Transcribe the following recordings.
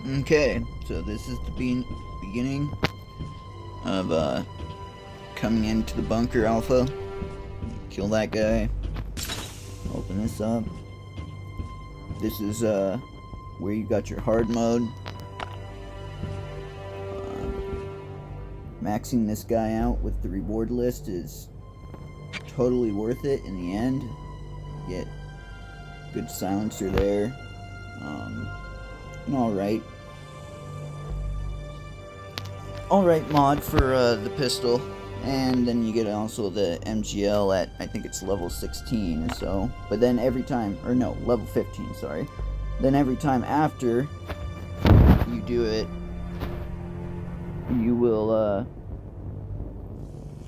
Okay, so this is the beginning of coming into the bunker alpha. Kill that guy. Open this up. This is where you got your hard mode. Maxing this guy out with the reward list is totally worth it in the end. Get good silencer there. Alright mod for the pistol. And then you get also the MGL at, I think it's level 16 or so. But then every time, or no, level 15, sorry. Then every time after you do it, you will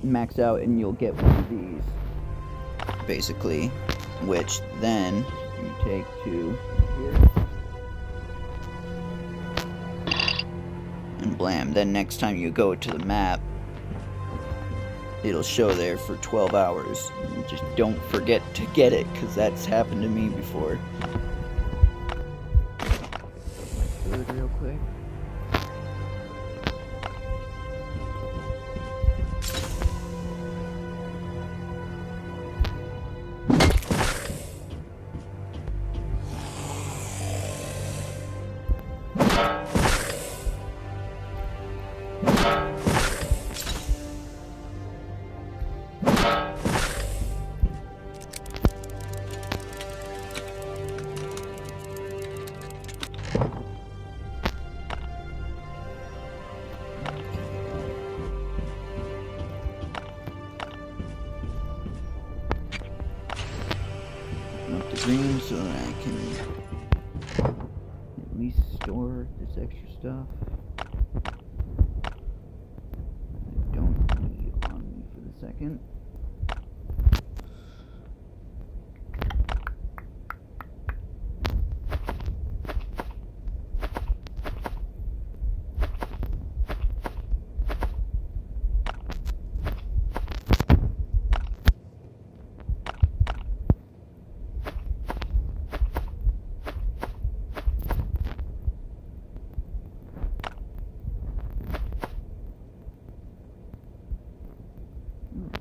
max out and you'll get one of these. Basically. Which then you take to here. And blam. Then next time you go to the map, it'll show there for 12 hours. And just don't forget to get it, because that's happened to me before. Food real quick. Up the green so that I can at least store this extra stuff I don't need on me for the second.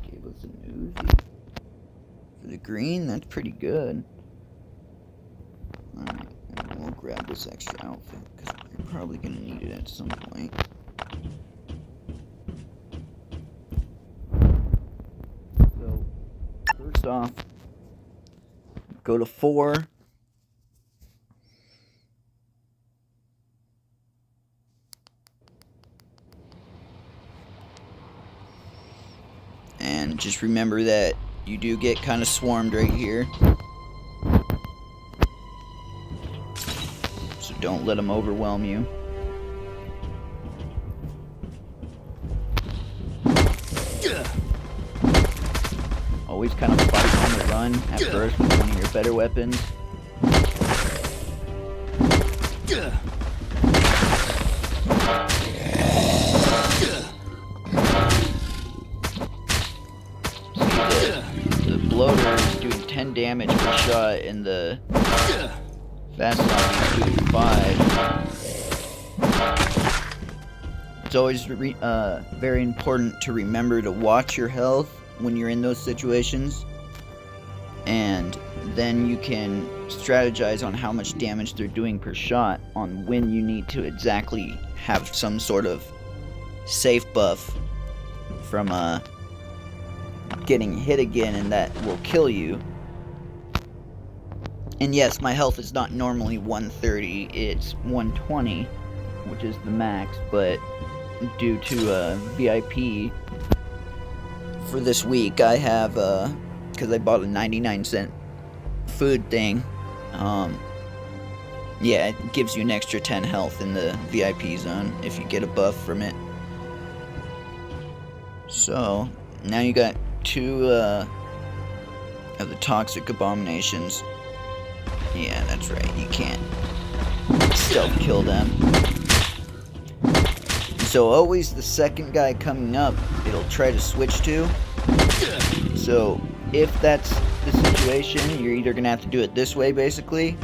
Gave us an Uzi. For the green, that's pretty good. Alright, and we'll grab this extra outfit, because we're probably going to need it at some point. So, first off, go to 4. And just remember that you do get kind of swarmed right here. So don't let them overwhelm you. Always kind of fight on the run at first with one of your better weapons. Bloater is doing 10 damage per shot, and the fast is doing 5. It's always very important to remember to watch your health when you're in those situations, and then you can strategize on how much damage they're doing per shot on when you need to exactly have some sort of safe buff from getting hit again, and that will kill you. And yes, my health is not normally 130, it's 120, which is the max, but due to VIP for this week, I have, because I bought a 99-cent food thing, yeah, it gives you an extra 10 health in the VIP zone if you get a buff from it. So, now you got 2 of the toxic abominations. Yeah, that's right, you can't stealth kill them. So always the second guy coming up, it'll try to switch to. So if that's the situation, you're either gonna have to do it this way basically,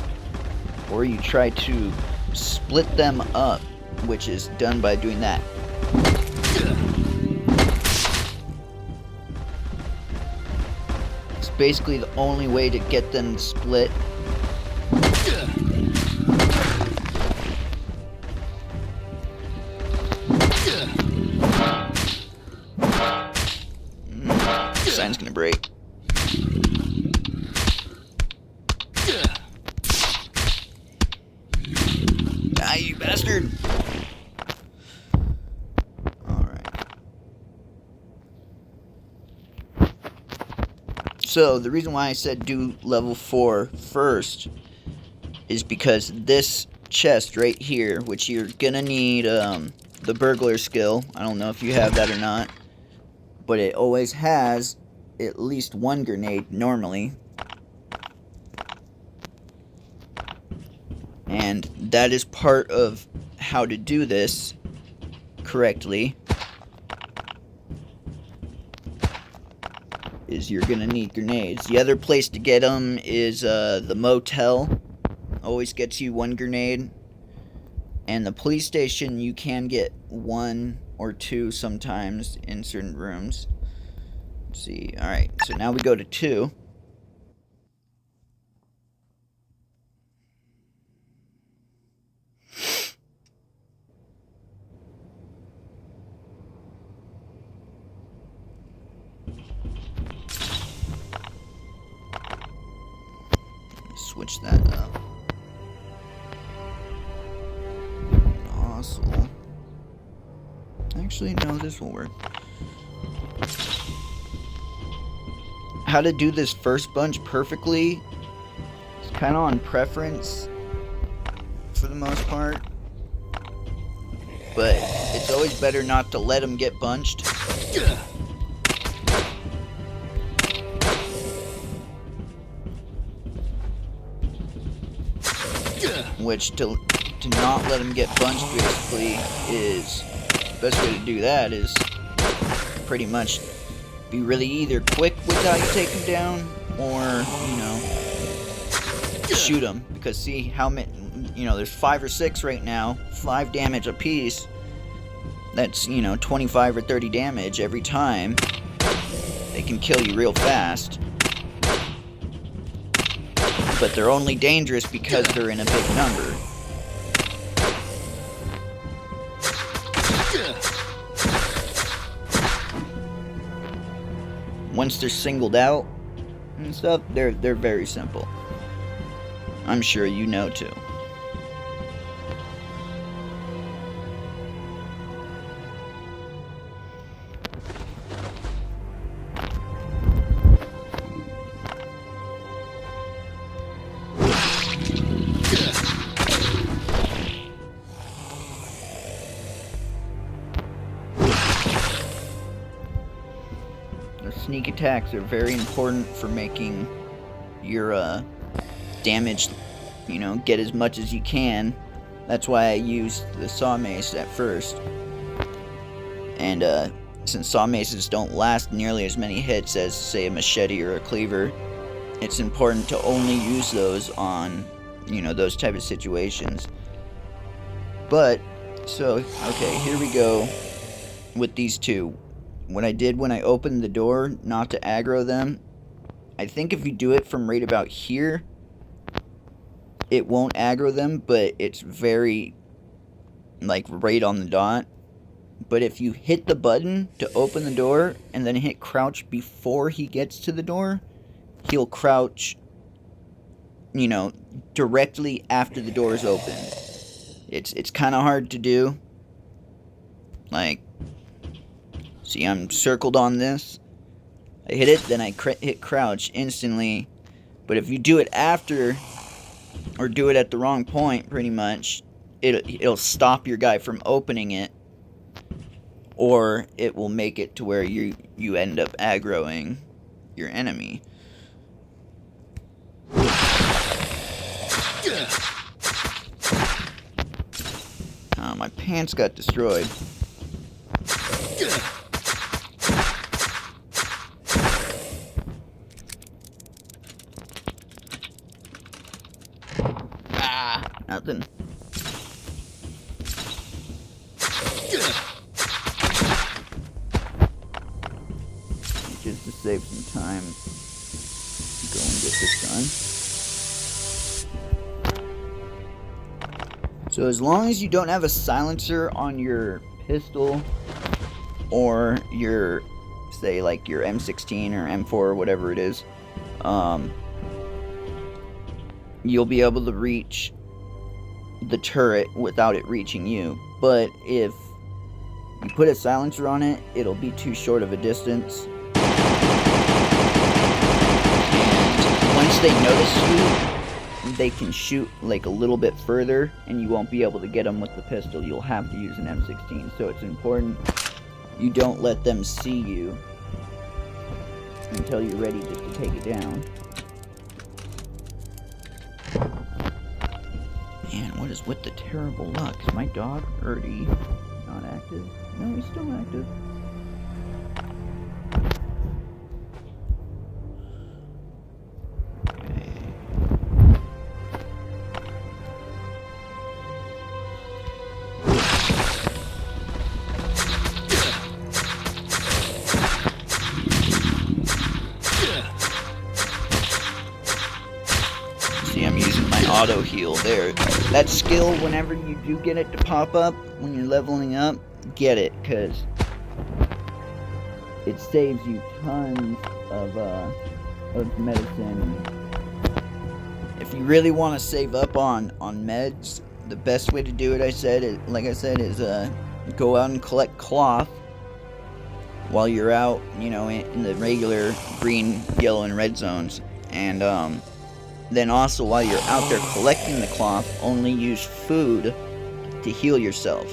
or you try to split them up, which is done by doing that. It's basically the only way to get them to split. The sign's gonna break. Ah, you bastard! Alright. So, the reason why I said do level 4 first is because this chest right here, which you're gonna need the burglar skill. I don't know if you have that or not, but it always has at least one grenade normally. And that is part of how to do this correctly. Is you're gonna need grenades. The other place to get them is the motel. Always gets you one grenade. And the police station, you can get 1 or 2 sometimes in certain rooms. Let's see. Alright, so now we go to 2. Switch that up. Nozzle. Actually, no, this will work. How to do this first bunch perfectly, it's kind of on preference for the most part. But it's always better not to let them get bunched. Which, to not let them get bunched, basically, is the best way to do that is pretty much be really either quick with how you take them down, or, you know, shoot them. Because see how many, you know, there's 5 or 6 right now, 5 damage a piece. That's, you know, 25 or 30 damage every time. They can kill you real fast. But they're only dangerous because they're in a big number. Once they're singled out and stuff, they're very simple. I'm sure you know too. Sneak attacks are very important for making your damage, you know, get as much as you can. That's why I used the saw mace at first. And since saw maces don't last nearly as many hits as, say, a machete or a cleaver, it's important to only use those on, you know, those type of situations. But, so, okay, here we go with these two. What I did when I opened the door, not to aggro them, I think if you do it from right about here, it won't aggro them, but it's very, like, right on the dot. But if you hit the button to open the door, and then hit crouch before he gets to the door, he'll crouch, you know, directly after the door is open. It's kind of hard to do. Like, see, I'm circled on this. I hit it, then I hit crouch instantly. But if you do it after, or do it at the wrong point, pretty much, it'll stop your guy from opening it. Or it will make it to where you end up aggroing your enemy. My pants got destroyed. Nothing. Just to save some time, go and get this done. So as long as you don't have a silencer on your pistol or your, say, like your M16 or M4 or whatever it is, you'll be able to reach the turret without it reaching you. But if you put a silencer on it, it'll be too short of a distance. And once they notice you, they can shoot like a little bit further, and you won't be able to get them with the pistol. You'll have to use an M16. So it's important you don't let them see you until you're ready just to take it down. Man, what is with the terrible luck? Is my dog already not active? No, he's still active. Auto heal there. That skill, whenever you do get it to pop up when you're leveling up, get it, because it saves you tons of medicine. If you really want to save up on meds, the best way to do it, is go out and collect cloth while you're out, in the regular green, yellow, and red zones, and then also, while you're out there collecting the cloth, only use food to heal yourself.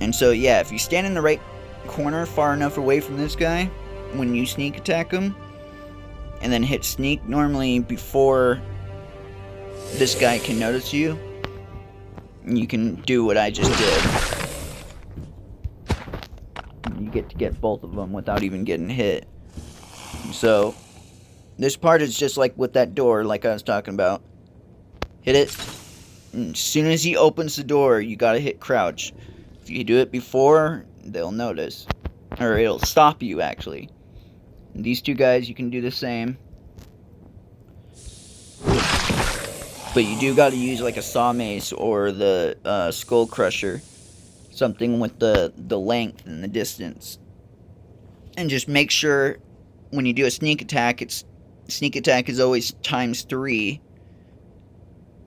And so, yeah, if you stand in the right corner far enough away from this guy, when you sneak attack him, and then hit sneak normally before this guy can notice you, you can do what I just did. You get to get both of them without even getting hit. So this part is just like with that door, like I was talking about. Hit it. And as soon as he opens the door, you gotta hit crouch. If you do it before, they'll notice. Or it'll stop you, actually. And these two guys, you can do the same. But you do gotta use like a saw mace or the skull crusher. Something with the length and the distance. And just make sure when you do a sneak attack, sneak attack is always ×3,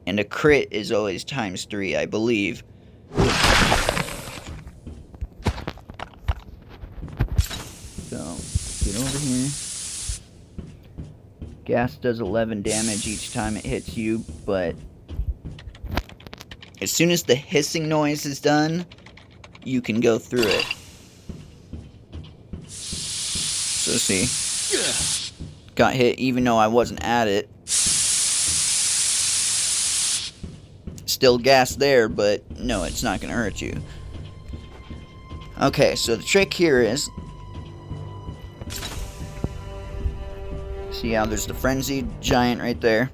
and a crit is always ×3, I believe. So, get over here. Gas does 11 damage each time it hits you, but as soon as the hissing noise is done, you can go through it. So see. Got hit even though I wasn't at it. Still gas there, but no, it's not gonna hurt you. Okay, so the trick here is, see how there's the frenzied giant right there?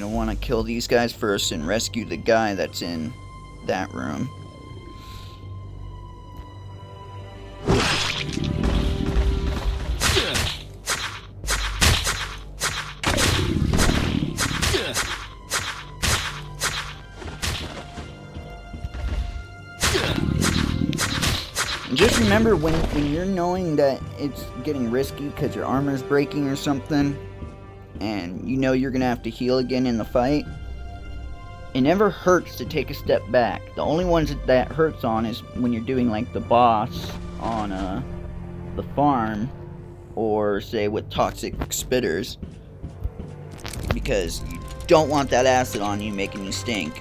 Want to kill these guys first and rescue the guy that's in that room. And just remember when you're knowing that it's getting risky because your armor's breaking or something, and you know you're gonna have to heal again in the fight, it never hurts to take a step back. The only ones that hurts on is when you're doing like the boss on the farm, or say with toxic spitters, because you don't want that acid on you making you stink.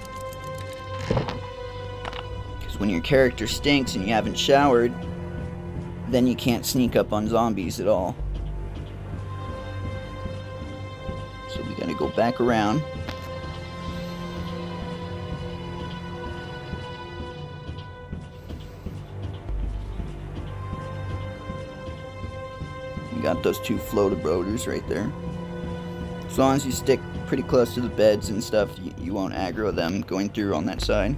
Because when your character stinks and you haven't showered, then you can't sneak up on zombies at all. So we gotta go back around. got those two floater-boaters right there. As long as you stick pretty close to the beds and stuff, you won't aggro them going through on that side.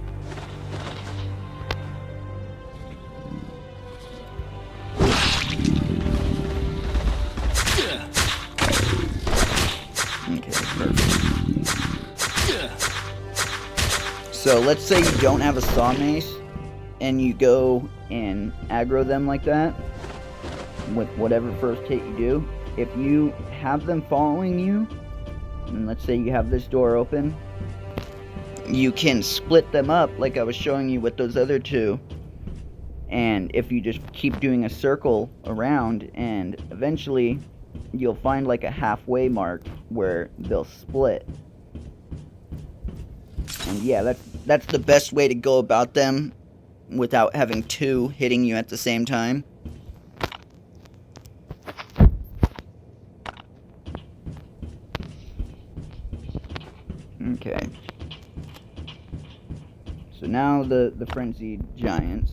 Okay, perfect. So let's say you don't have a saw mace, and you go and aggro them like that, with whatever first hit you do. If you have them following you, and let's say you have this door open, you can split them up like I was showing you with those other two. And if you just keep doing a circle around, and eventually you'll find like a halfway mark where they'll split. And yeah, that's the best way to go about them without having two hitting you at the same time. Okay. So now the frenzied giants.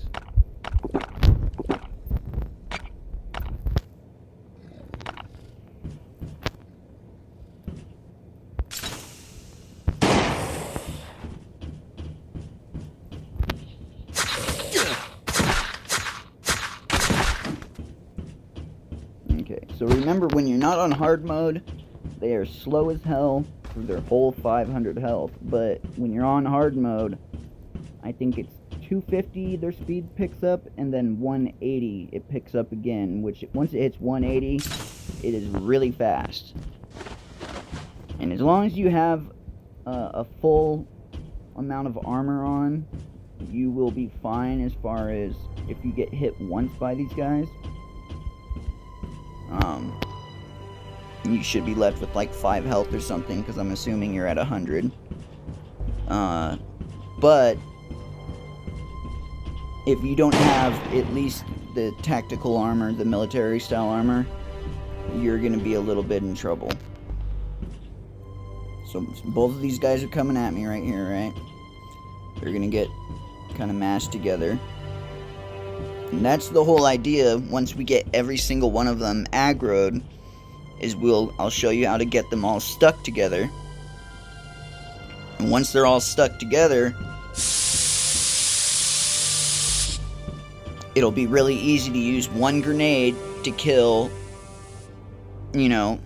Okay, so remember, when you're not on hard mode, they are slow as hell for their whole 500 health, but when you're on hard mode, I think it's 250 their speed picks up, and then 180 it picks up again, which once it hits 180, it is really fast. And as long as you have a full amount of armor on, you will be fine as far as if you get hit once by these guys. You should be left with like 5 health or something, because I'm assuming you're at 100. But if you don't have at least the tactical armor, the military style armor, you're going to be a little bit in trouble. So both of these guys are coming at me right here, right? They're going to get kind of mashed together. And that's the whole idea. Once we get every single one of them aggroed, is I'll show you how to get them all stuck together. And once they're all stuck together, it'll be really easy to use one grenade to kill, you know,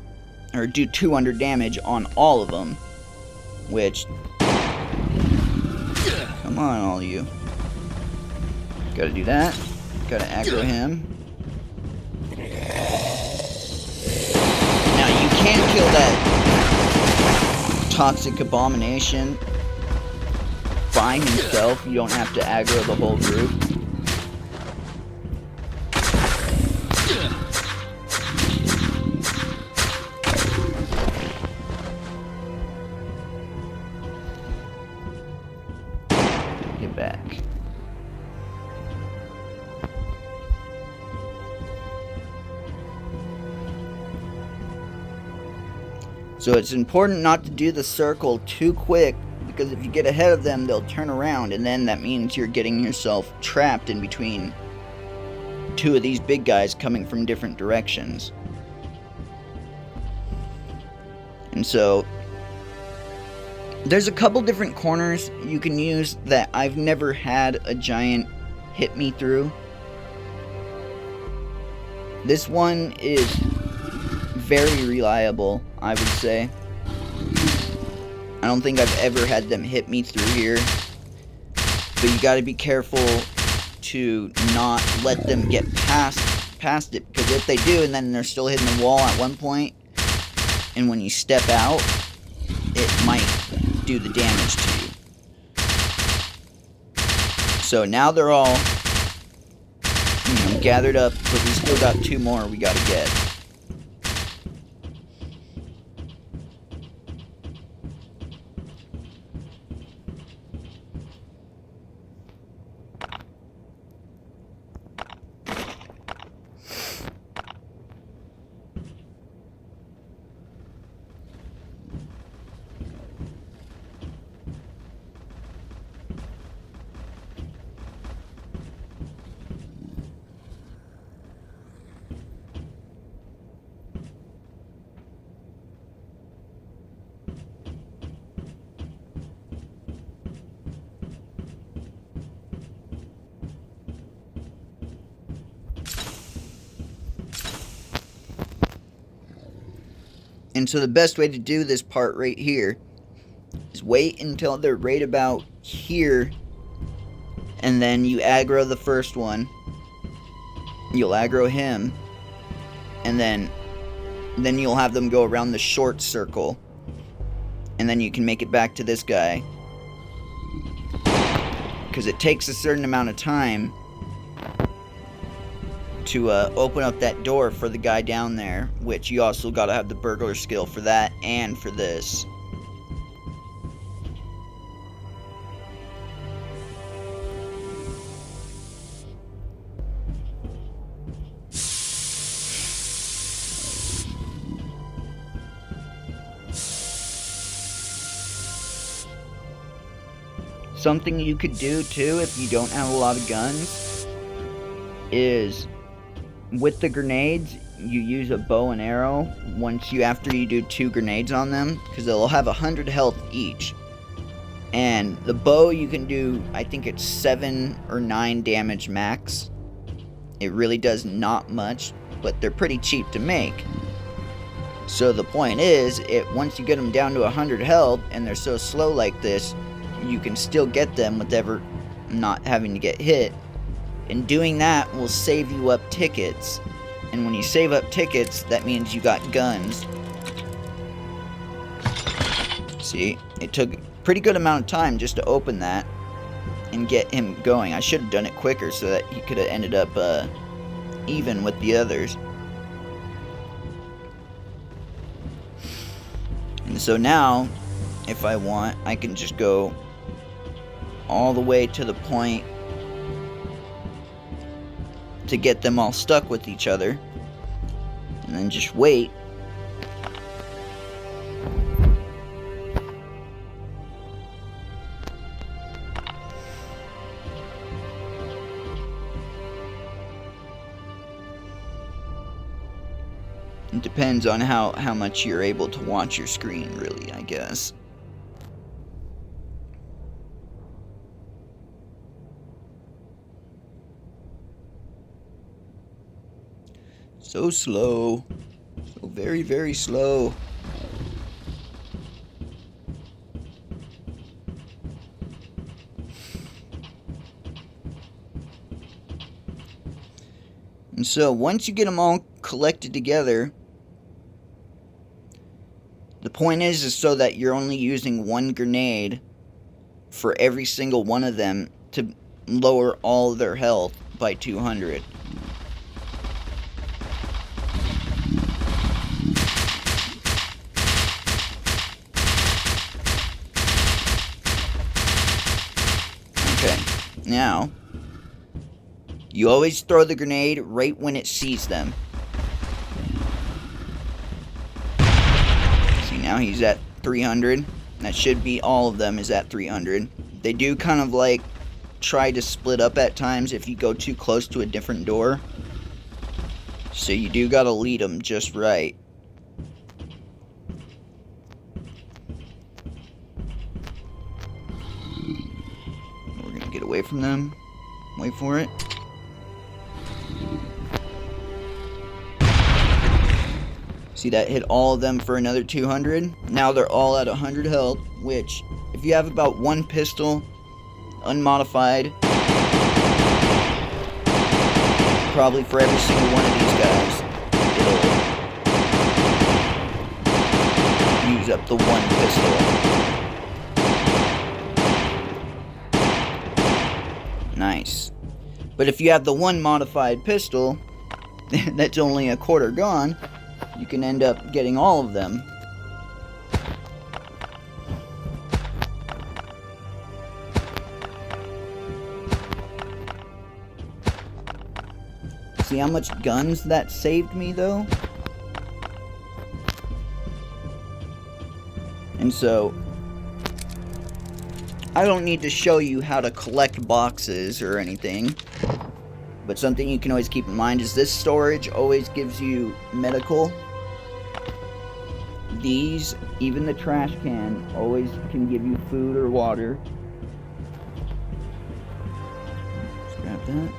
or do 200 damage on all of them. Which, come on, all of you. Gotta do that. Gotta aggro him. Now, you can kill that toxic abomination by himself. You don't have to aggro the whole group. Get back. So it's important not to do the circle too quick, because if you get ahead of them, they'll turn around, and then that means you're getting yourself trapped in between two of these big guys coming from different directions. And so there's a couple different corners you can use that I've never had a giant hit me through. This one is very reliable, I would say. I don't think I've ever had them hit me through here. But you gotta be careful to not let them get past it, because if they do and then they're still hitting the wall at one point, and when you step out, it might do the damage to you. So now they're all, you know, gathered up, but we still got 2 more we gotta get. And so the best way to do this part right here is wait until they're right about here, and then you aggro the first one. You'll aggro him, and then you'll have them go around the short circle, and then you can make it back to this guy, because it takes a certain amount of time to open up that door for the guy down there, which you also gotta have the burglar skill for that and for this. Something you could do too if you don't have a lot of guns is with the grenades you use a bow and arrow after you do 2 grenades on them, because they'll have 100 health each. And the bow you can do, I think it's 7 or 9 damage max. It really does not much, but they're pretty cheap to make. So the point is, once you get them down to 100 health and they're so slow like this, you can still get them with ever not having to get hit. And doing that will save you up tickets. And when you save up tickets, that means you got guns. See, it took a pretty good amount of time just to open that and get him going. I should have done it quicker so that he could have ended up even with the others. And so now, if I want, I can just go all the way to the point to get them all stuck with each other, and then just wait. It depends on how much you're able to watch your screen, really, I guess. So slow. So very, very slow. And so once you get them all collected together, the point is so that you're only using 1 grenade for every single one of them to lower all their health by 200. Okay, now, you always throw the grenade right when it sees them. See, now he's at 300. That should be all of them is at 300. They do kind of like try to split up at times if you go too close to a different door. So you do gotta lead them just right. We're gonna get away from them. Wait for it. See, that hit all of them for another 200. Now they're all at 100 health, which, if you have about 1 pistol, unmodified, probably for every single one of these guys, it'll use up the 1 pistol. Nice. But if you have the 1 modified pistol, that's only a quarter gone, you can end up getting all of them. See how much guns that saved me, though? And so, I don't need to show you how to collect boxes or anything, but something you can always keep in mind is this storage always gives you medical. These, even the trash can, always can give you food or water. Let's grab that.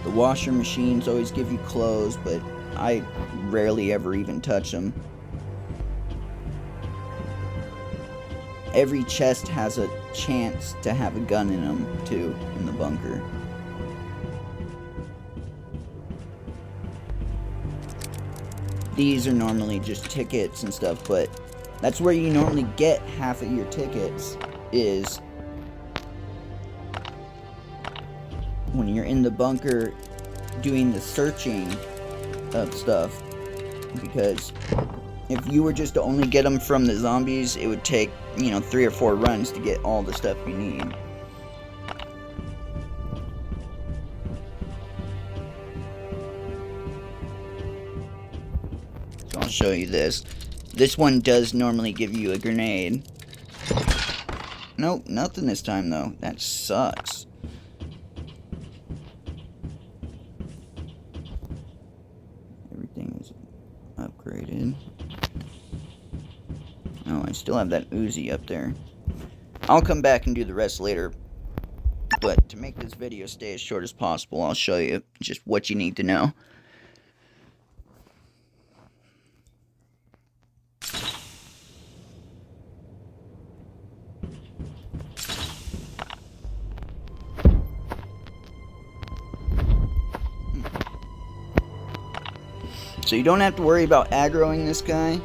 The washer machines always give you clothes, but I rarely ever even touch them. Every chest has a chance to have a gun in them, too, in the bunker. These are normally just tickets and stuff, but that's where you normally get half of your tickets, is when you're in the bunker doing the searching of stuff. Because if you were just to only get them from the zombies, it would take, 3 or 4 runs to get all the stuff you need. So I'll show you this. This one does normally give you a grenade. Nope, nothing this time though. That sucks. Everything is upgraded. Oh, I still have that Uzi up there. I'll come back and do the rest later. But to make this video stay as short as possible, I'll show you just what you need to know. So you don't have to worry about aggroing this guy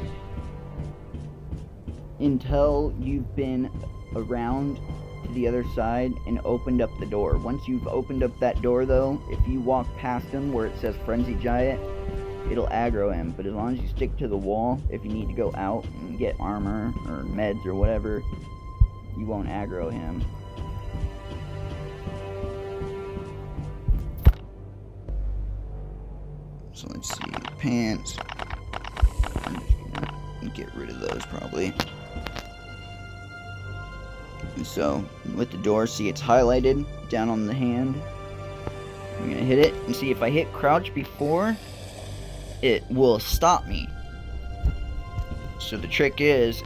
until you've been around to the other side and opened up the door. Once you've opened up that door though, if you walk past him where it says Frenzy Giant, it'll aggro him. But as long as you stick to the wall, if you need to go out and get armor or meds or whatever, you won't aggro him. So let's see, pants. I'm just gonna get rid of those probably. And so with the door, see it's highlighted down on the hand. I'm gonna hit it and see if I hit crouch before, it will stop me. So the trick is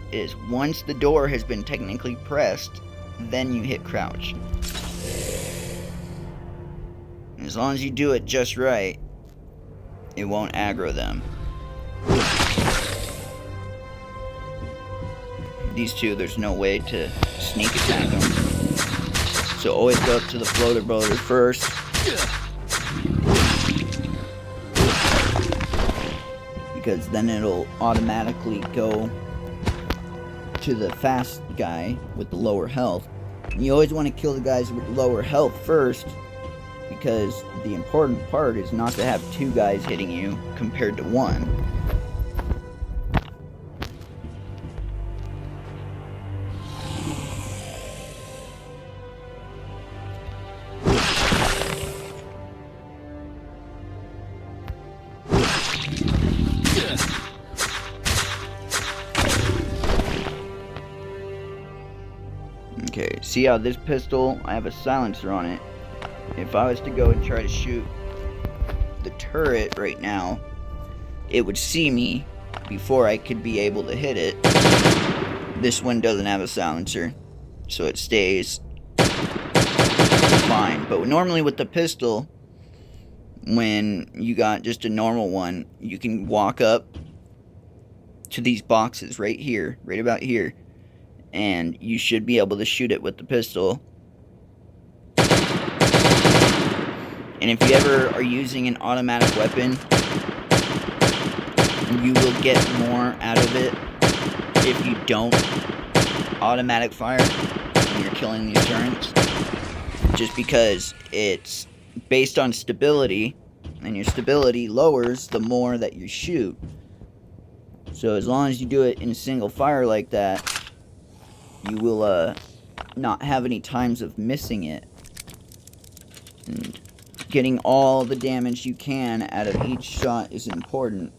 once the door has been technically pressed, then you hit crouch. And as long as you do it just right, it won't aggro them. These two, there's no way to sneak attack them. So always go up to the floater boater first. Because then it'll automatically go to the fast guy with the lower health. And you always want to kill the guys with lower health first, because the important part is not to have 2 guys hitting you compared to 1. Okay, see how this pistol, I have a silencer on it. If I was to go and try to shoot the turret right now, it would see me before I could be able to hit it. This one doesn't have a silencer, so it stays fine. But normally with the pistol, when you got just a normal one, you can walk up to these boxes right here, right about here, and you should be able to shoot it with the pistol. And if you ever are using an automatic weapon, you will get more out of it if you don't automatic fire when you're killing these turrets. Just because it's based on stability, and your stability lowers the more that you shoot. So as long as you do it in a single fire like that, you will not have any times of missing it. And getting all the damage you can out of each shot is important.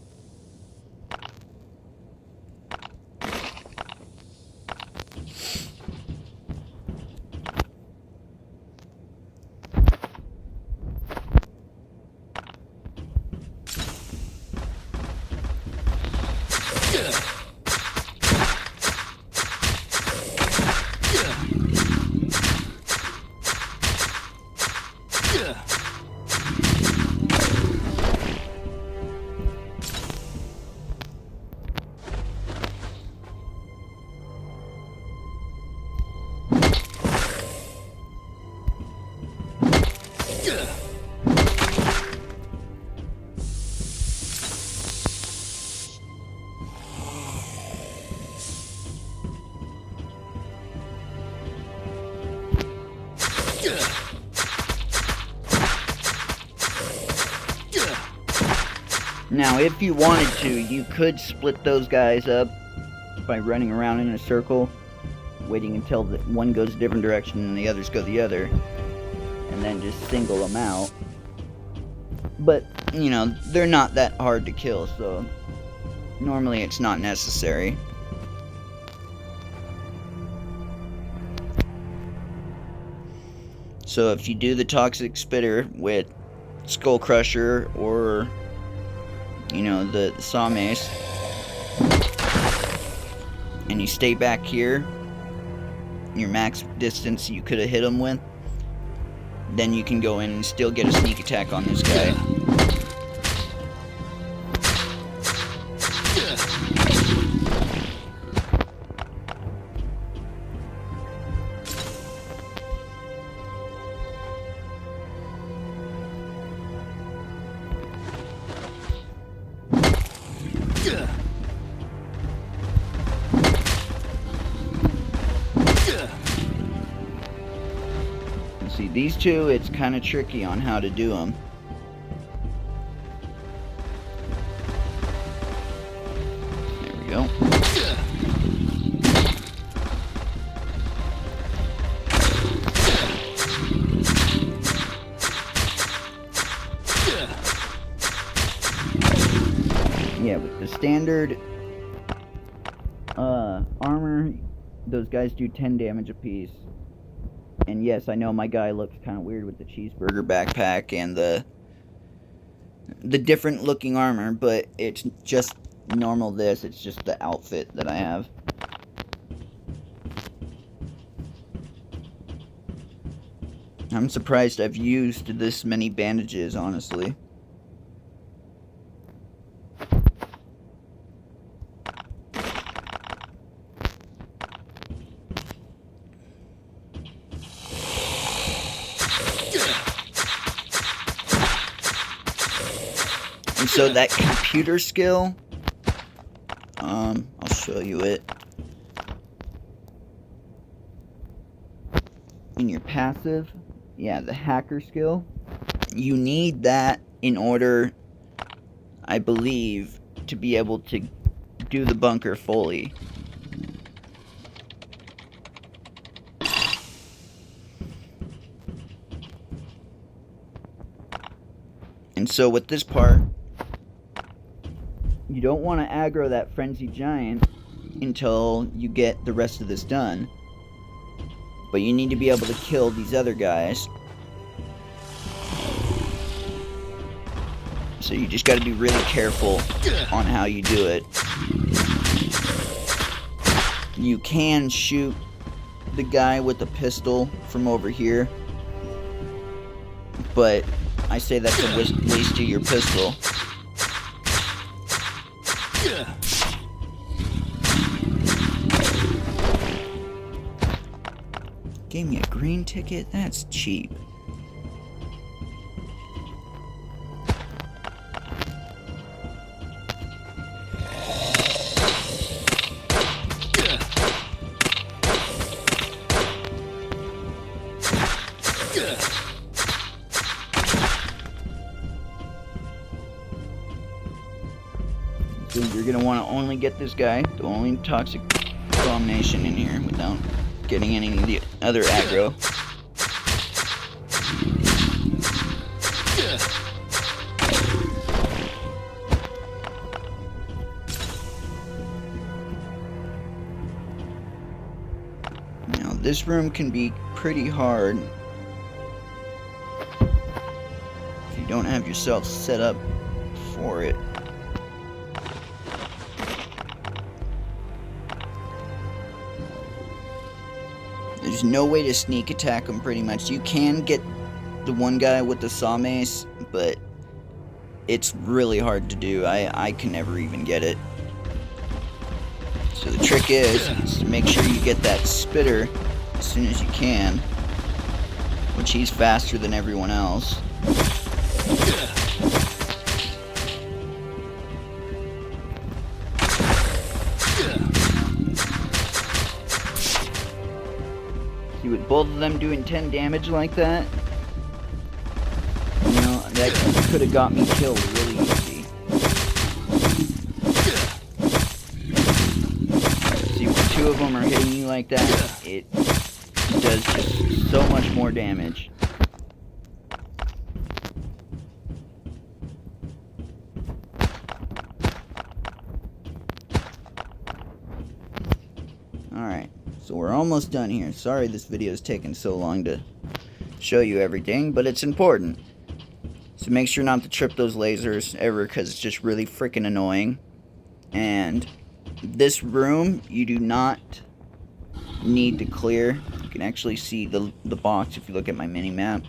Now, if you wanted to, you could split those guys up by running around in a circle, waiting until one goes a different direction and the others go the other, and then just single them out. But, you know, they're not that hard to kill, so normally it's not necessary. So if you do the Toxic Spitter with Skull Crusher or, you know, the Saw Mace, and you stay back here, your max distance you could have hit him with, then you can go in and still get a sneak attack on this guy. See, these two, it's kind of tricky on how to do them. There we go. Yeah, with the standard armor, those guys do 10 damage apiece. And yes, I know my guy looks kind of weird with the cheeseburger backpack and the different looking armor, but it's just normal this. It's just the outfit that I have. I'm surprised I've used this many bandages, honestly. And so that computer skill, I'll show you it. In your passive, yeah, the hacker skill, you need that in order, I believe, to be able to do the bunker fully. And so with this part, you don't want to aggro that frenzy giant until you get the rest of this done. But you need to be able to kill these other guys. So you just got to be really careful on how you do it. You can shoot the guy with the pistol from over here, but I say that's a waste of your pistol. Gave me a green ticket? That's cheap. So you're gonna want to only get this guy, the only toxic abomination in here, without getting any of the other aggro. Now this room can be pretty hard if you don't have yourself set up for it. There's no way to sneak attack him, pretty much. You can get the one guy with the saw mace, but it's really hard to do. I can never even get it. So the trick is to make sure you get that spitter as soon as you can. which he's faster than everyone else. See, with both of them doing 10 damage like that, you know, that could have got me killed really easy. See, when two of them are hitting you like that, it does just so much more damage. Alright, so we're almost done here. Sorry this video is taking so long to show you everything, but it's important. So make sure not to trip those lasers ever, because it's just really freaking annoying. And this room, you do not need to clear. You can actually see the box if you look at my mini-map.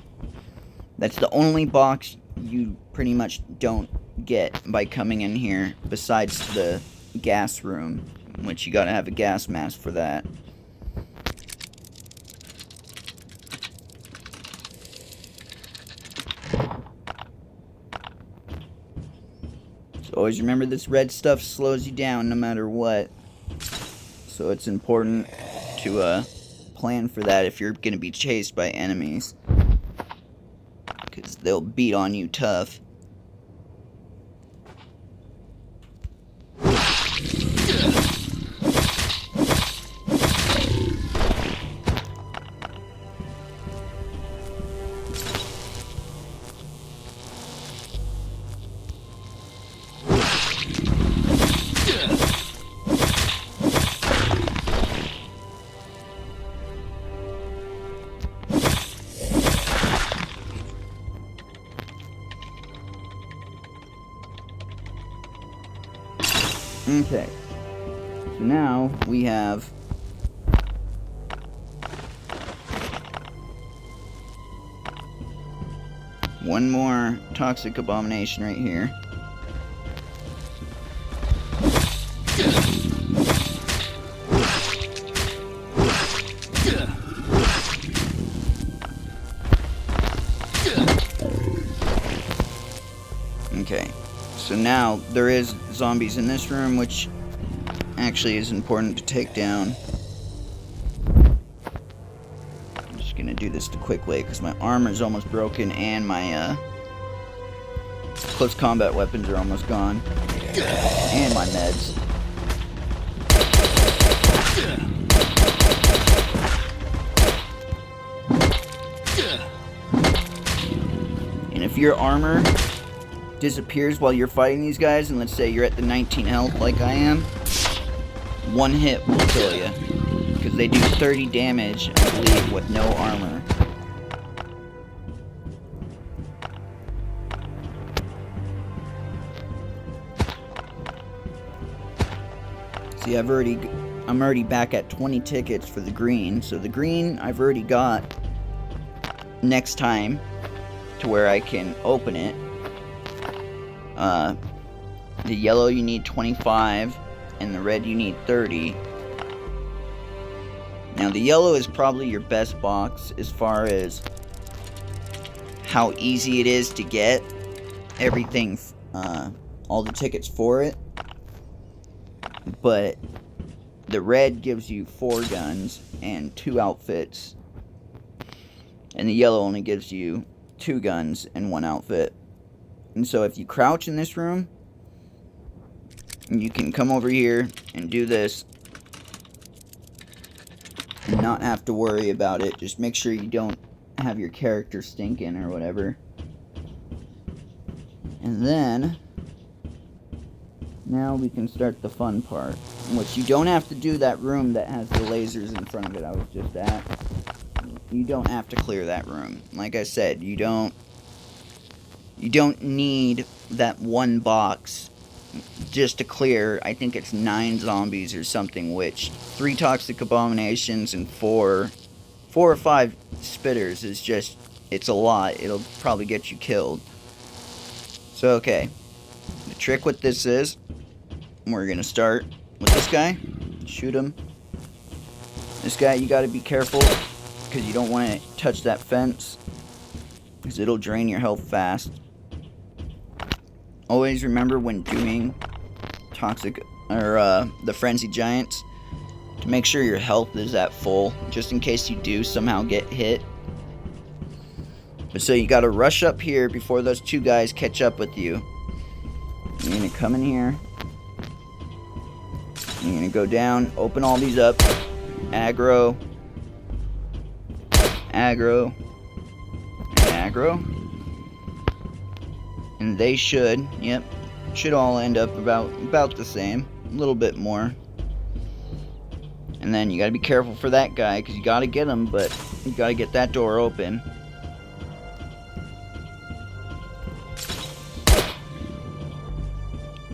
That's the only box you pretty much don't get by coming in here, besides the gas room, which you gotta have a gas mask for that. So always remember, this red stuff slows you down no matter what. So it's important to plan for that if you're gonna be chased by enemies, because they'll beat on you tough. Okay, so now we have one more toxic abomination right here. Okay, so now there is zombies in this room, which actually is important to take down. I'm just gonna do this the quick way because my armor is almost broken and my close combat weapons are almost gone, and my meds. And if your armor disappears while you're fighting these guys, and let's say you're at the 19 health like I am, one hit will kill you, because they do 30 damage, I believe, with no armor. See, I'm already back at 20 tickets for the green, so the green I've already got next time to where I can open it. The yellow you need 25, and the red you need 30. Now the yellow is probably your best box as far as how easy it is to get everything, all the tickets for it. But the red gives you 4 guns and 2 outfits, and the yellow only gives you 2 guns and 1 outfit. And so if you crouch in this room, you can come over here and do this and not have to worry about it. Just make sure you don't have your character stinking or whatever. And then now we can start the fun part, which you don't have to do that room that has the lasers in front of it I was just at. You don't have to clear that room. Like I said, you don't need that one box just to clear, I think it's 9 zombies or something, which 3 toxic abominations and 4 or 5 spitters is just, it's a lot. It'll probably get you killed. So okay, the trick with this is, we're gonna start with this guy. Shoot him. This guy, you gotta be careful because you don't want to touch that fence, because it'll drain your health fast. Always remember when doing toxic or the frenzied giants to make sure your health is at full, just in case you do somehow get hit. But so you gotta rush up here before those two guys catch up with you. You're gonna come in here. You're gonna go down, open all these up. Aggro. Aggro. And aggro. And they should, yep, should all end up about the same. A little bit more. And then you gotta be careful for that guy, because you gotta get him, but you gotta get that door open.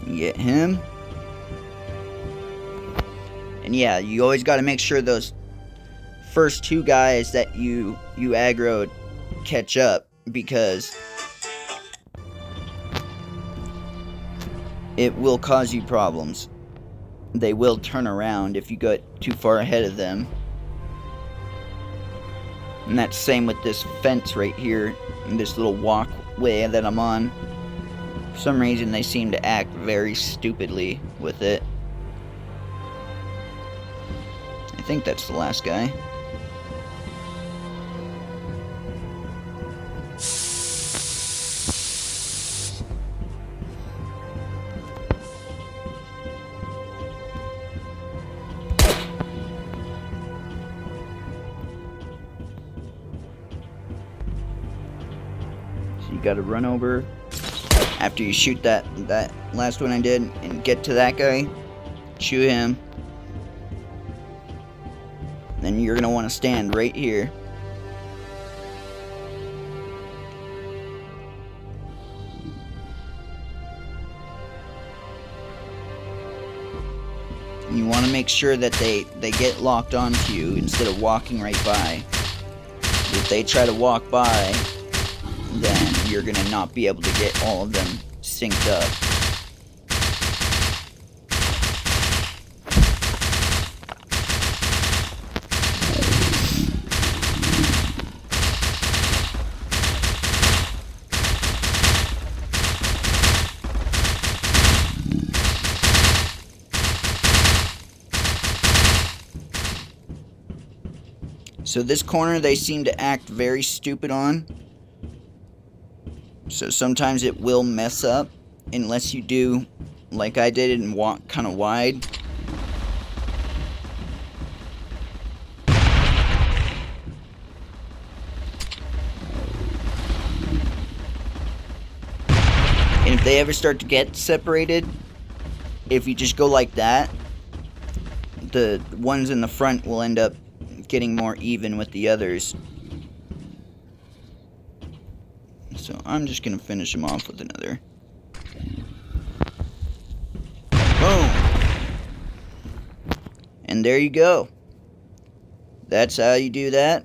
You get him. And yeah, you always gotta make sure those first two guys that you aggroed catch up, because it will cause you problems. They will turn around if you get too far ahead of them. And that's same with this fence right here, and this little walkway that I'm on. For some reason they seem to act very stupidly with it. I think that's the last guy. You gotta run over after you shoot that last one I did and get to that guy, shoot him. Then you're gonna want to stand right here. And you want to make sure that they get locked onto you instead of walking right by. If they try to walk by, then you're gonna not be able to get all of them synced up. So this corner they seem to act very stupid on. So sometimes it will mess up unless you do like I did and walk kind of wide. And if they ever start to get separated, if you just go like that, the ones in the front will end up getting more even with the others. So I'm just gonna finish him off with another. Boom! And there you go. That's how you do that.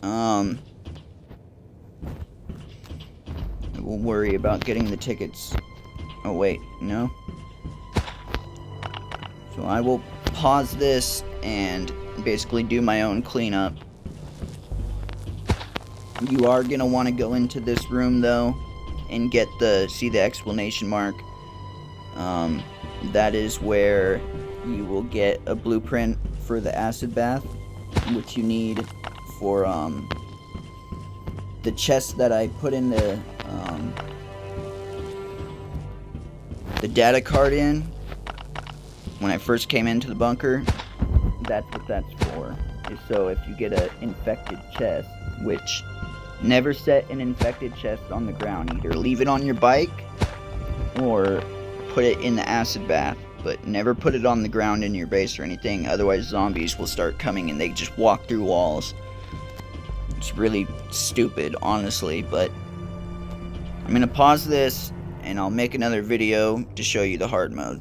I will worry about getting the tickets. Oh wait, no. So I will pause this and basically do my own cleanup. You are going to want to go into this room though and get see the exclamation mark. That is where you will get a blueprint for the acid bath, which you need for the chest that I put in the data card in when I first came into the bunker. That's what that's for. Is so if you get an infected chest, which never set an infected chest on the ground. Either leave it on your bike or put it in the acid bath, but never put it on the ground in your base or anything, otherwise zombies will start coming and they just walk through walls. It's really stupid, honestly, but I'm gonna pause this and I'll make another video to show you the hard mode.